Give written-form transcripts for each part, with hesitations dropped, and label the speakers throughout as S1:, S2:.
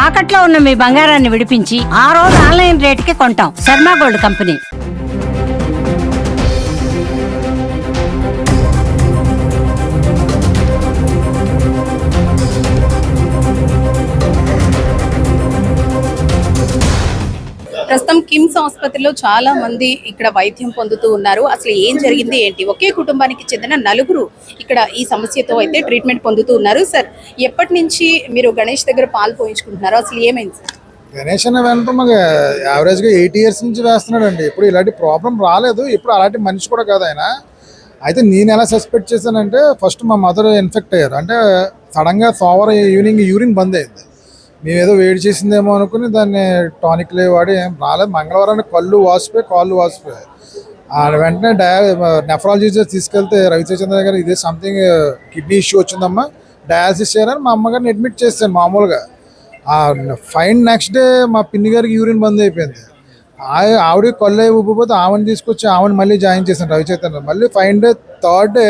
S1: తాకట్లో ఉన్న మీ బంగారాన్ని విడిపించి ఆ రోజు ఆన్లైన్ రేటుకి కొంటాం. Sharma gold company.
S2: ప్రస్తుతం కిమ్స్ ఆసుపత్రిలో చాలా మంది ఇక్కడ వైద్యం పొందుతూ ఉన్నారు. అసలు ఏం జరిగింది ఏంటి? ఒకే కుటుంబానికి చెందిన నలుగురు ఇక్కడ ఈ సమస్యతో అయితే ట్రీట్మెంట్ పొందుతూ ఉన్నారు. సార్, ఎప్పటి నుంచి మీరు గణేష్ దగ్గర పాలు పోయించుకుంటున్నారు? అసలు ఏమైంది సార్?
S3: గణేష్ అన్న వెంట మాకు యావరేజ్గా 8 years నుంచి వేస్తున్నాడు అండి. ఇప్పుడు ఇలాంటి ప్రాబ్లం రాలేదు. ఇప్పుడు అలాంటి మనిషి కూడా కాదు ఆయన. అయితే నేను ఎలా సస్పెక్ట్ చేశానంటే, ఫస్ట్ మా మదర్ ఇన్ఫెక్ట్ అయ్యారు. అంటే సడన్గా ఈవినింగ్ యూరిన్ బంద్ అయింది. మేము ఏదో వేడి చేసిందేమో అనుకుని దాన్ని టానిక్లే వాడి ఏం రాలేదు. మంగళవారానికి కాళ్ళు వాసిపోయాయి. వెంటనే నెఫ్రాలజీ తీసుకెళ్తే రవిచంద్ర గారు ఇదే సంథింగ్ కిడ్నీ ఇష్యూ వచ్చిందమ్మా, డయాలసిస్ చేయాలని మా అమ్మగారిని అడ్మిట్ చేశాను. మామూలుగా ఫైన్ నెక్స్ట్ డే మా పిన్ని గారికి యూరిన్ బంద్ అయిపోయింది. ఆవిడ కళ్ళు ఉబ్బిపోతే ఆమెను తీసుకొచ్చి ఆమెను మళ్ళీ జాయిన్ చేశాను రవిచైతన్య. మళ్ళీ ఫైన్ డే థర్డ్ డే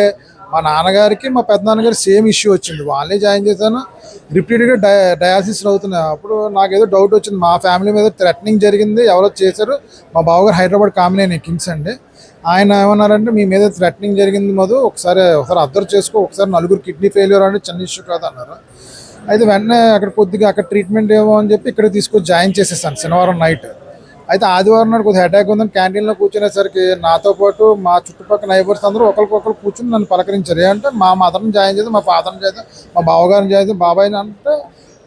S3: మా నాన్నగారికి మా పెద్దనాన్నగారికి సేమ్ ఇష్యూ వచ్చింది. వాళ్ళని జాయిన్ చేశాను. రిపీటెడ్గా డయాలసిస్ అవుతున్నాయి. అప్పుడు నాకు ఏదో డౌట్ వచ్చింది, మా ఫ్యామిలీ మీద థ్రెటనింగ్ జరిగింది, ఎవరో చేశారు. మా బావగారు హైదరాబాద్ కామినేని కిమ్స్ అండి. ఆయన ఏమన్నారంటే, మీ మీద థ్రెటనింగ్ జరిగింది మధు, ఒకసారి అబ్జర్వ్ చేసుకో, ఒకసారి నలుగురు కిడ్నీ ఫెయిల్యూర్ అంటే చిన్న ఇష్యూ కాదు అన్నారు. అయితే వెంటనే అక్కడ ట్రీట్మెంట్ ఏమో అని చెప్పి ఇక్కడ తీసుకొచ్చి జాయిన్ చేసేసాను శనివారం నైట్. అయితే ఆదివారం నాడు కొద్దిగా అటాక్ ఉందని క్యాంటీన్లో కూర్చునేసరికి నాతో పాటు మా చుట్టుపక్కల నైబర్స్ అందరూ ఒకరికొకరు కూర్చుని నన్ను పలకరించారు. ఏంటంటే మా మదర్ని జాయిన్ చేద్దాం, మా ఫాదర్ని చేద్దాం, మా బావగారిని చేద్దాం, బాబాయ్ని అంటే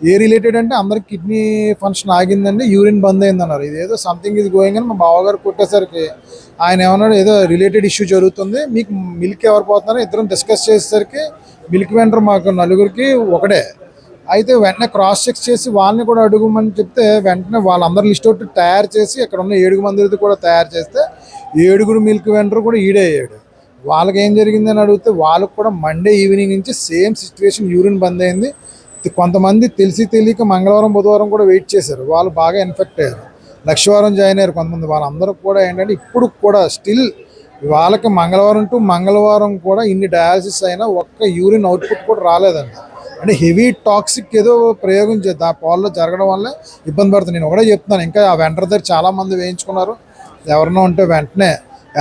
S3: ఏ రిలేటెడ్ అంటే అందరికి కిడ్నీ ఫంక్షన్ ఆగిందండి, యూరిన్ బంద్ అయింది అన్నారు. ఇదేదో సంథింగ్ ఇది గోయింగ్ అని మా బావగారు కొట్టేసరికి ఆయన ఏమన్నాడు, ఏదో రిలేటెడ్ ఇష్యూ జరుగుతుంది, మీకు మిల్క్ ఎవరు పోతున్నారో ఇద్దరం డిస్కస్ చేసేసరికి మిల్క్ వెండర్ మాకు నలుగురికి ఒకడే. అయితే వెంటనే క్రాస్ చెక్ చేసి వాళ్ళని కూడా అడుగుమని చెప్తే వెంటనే వాళ్ళందరూ లిస్ట్ అవుట్ తయారు చేసి అక్కడ ఉన్న 7 మందిది కూడా తయారు చేస్తే 7 మిల్క్ వెండర్ కూడా ఈడే అయ్యాడు. వాళ్ళకి ఏం జరిగిందని అడిగితే వాళ్ళకు కూడా మండే ఈవినింగ్ నుంచి సేమ్ సిచ్యువేషన్, యూరిన్ బంద్ అయింది. కొంతమంది తెలియక మంగళవారం బుధవారం కూడా వెయిట్ చేశారు, వాళ్ళు బాగా ఇన్ఫెక్ట్ అయ్యారు. లక్షవారం జాయిన్ అయ్యారు కొంతమంది. వాళ్ళందరూ కూడా ఏంటంటే ఇప్పుడు కూడా స్టిల్ వాళ్ళకి మంగళవారం కూడా ఇన్ని డయాలసిస్ అయినా ఒక్క యూరిన్ అవుట్పుట్ కూడా రాలేదండి. అంటే హెవీ టాక్సిక్ ఏదో ప్రయోగం చేద్దాం ఆ పాల్లో జరగడం వల్ల ఇబ్బంది పడుతుంది. నేను ఒకటే చెప్తున్నాను, ఇంకా ఆ వెంటర్ దగ్గర చాలామంది వేయించుకున్నారు. ఎవరన్నా ఉంటే వెంటనే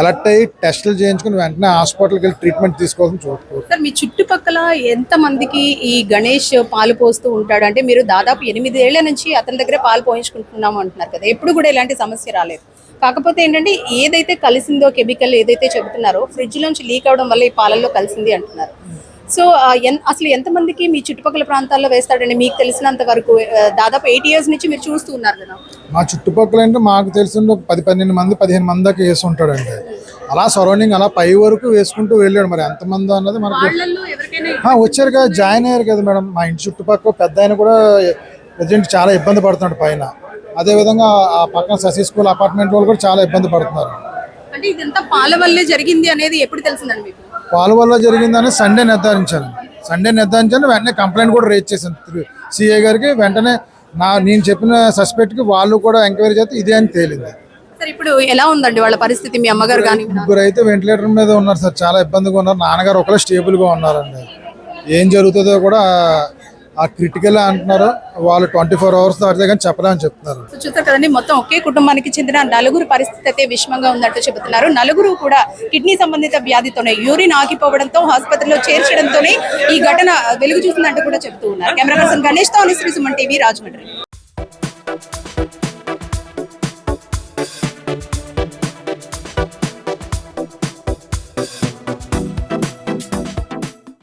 S3: అలర్ట్ అయ్యి టెస్టులు చేయించుకుని వెంటనే హాస్పిటల్కి వెళ్ళి ట్రీట్మెంట్ తీసుకోవాలని చూసుకోవచ్చు.
S2: సార్, మీ చుట్టుపక్కల ఎంత మందికి ఈ గణేష్ పాలు పోస్తూ ఉంటాడు? అంటే మీరు దాదాపు 8 ఏళ్ల నుంచి అతని దగ్గర పాలు పోయించుకుంటున్నాము అంటున్నారు కదా, ఎప్పుడు కూడా ఇలాంటి సమస్య రాలేదు. కాకపోతే ఏంటంటే ఏదైతే కలిసిందో కెమికల్ ఏదైతే చెబుతున్నారో ఫ్రిడ్జ్ నుంచి లీక్ అవడం వల్ల ఈ పాలల్లో కలిసింది అంటున్నారు. సో అసలు ఎంతమందికి మీ చుట్టుపక్కల ప్రాంతాల్లో వేస్తాడండి? మీకు తెలిసినంత వరకు దాదాపు 8 years నుంచి మీరు చూస్తూ ఉన్నారు కదా.
S3: మా చుట్టుపక్కల అంటే మాకు తెలిసిన 10-12 మంది 15 మంది దాకా వేసి ఉంటాడండి. అలా సరౌండింగ్ అలా పై వరకు వేసుకుంటూ వెళ్ళాడు. మరి ఎంతమంది అన్నది మనకు వచ్చారు కదా, జాయిన్ అయ్యారు కదా మేడం. మా ఇంటి చుట్టుపక్కల పెద్ద ఆయన కూడా ప్రజెంట్ చాలా ఇబ్బంది పడుతున్నాడు పైన. అదేవిధంగా ఆ పక్కన శశి స్కూల్ అపార్ట్మెంట్ వాళ్ళు కూడా చాలా ఇబ్బంది పడుతున్నారు.
S2: అంటే ఇదంతా పాల వల్లే జరిగింది అనేది ఎప్పుడు తెలిసిందండి మీకు?
S3: పాల వల్ల జరిగిందని సండే నిర్ధారించాను. వెంటనే కంప్లైంట్ కూడా రేజ్ చేశాను సిఐ గారికి. వెంటనే నేను చెప్పిన సస్పెక్ట్కి వాళ్ళు కూడా ఎంక్వైరీ చేస్తే ఇదే అని తేలింది.
S2: సార్, ఇప్పుడు ఎలా ఉందండి వాళ్ళ పరిస్థితి? మీ అమ్మగారు కానీ
S3: ముగ్గురు అయితే వెంటిలేటర్ మీద ఉన్నారు సార్, చాలా ఇబ్బందిగా ఉన్నారు. నాన్నగారు ఒకరే స్టేబుల్గా ఉన్నారండి. ఏం జరుగుతుందో కూడా ఆ క్రిటికల్ అంటున్నారు వాళ్ళు. 24 hours దాటితే కానీ చెప్పలేమని చెప్తున్నారు.
S2: చూస్తారు కదండి, మొత్తం ఒకే కుటుంబానికి చెందిన నలుగురు పరిస్థితి అయితే విషమంగా ఉందంటూ చెబుతున్నారు. నలుగురు కూడా కిడ్నీ సంబంధిత వ్యాధితోనే యూరిన్ ఆగిపోవడంతో ఆసుపత్రిలో చేర్చడంతోనే ఈ ఘటన వెలుగు చూసిందంటూ కూడా చెబుతూ ఉన్నారు. కెమెరా పర్సన్ గణేష్ తో అనుశ్రీ సుమన్ టీవీ, రాజమండ్రి.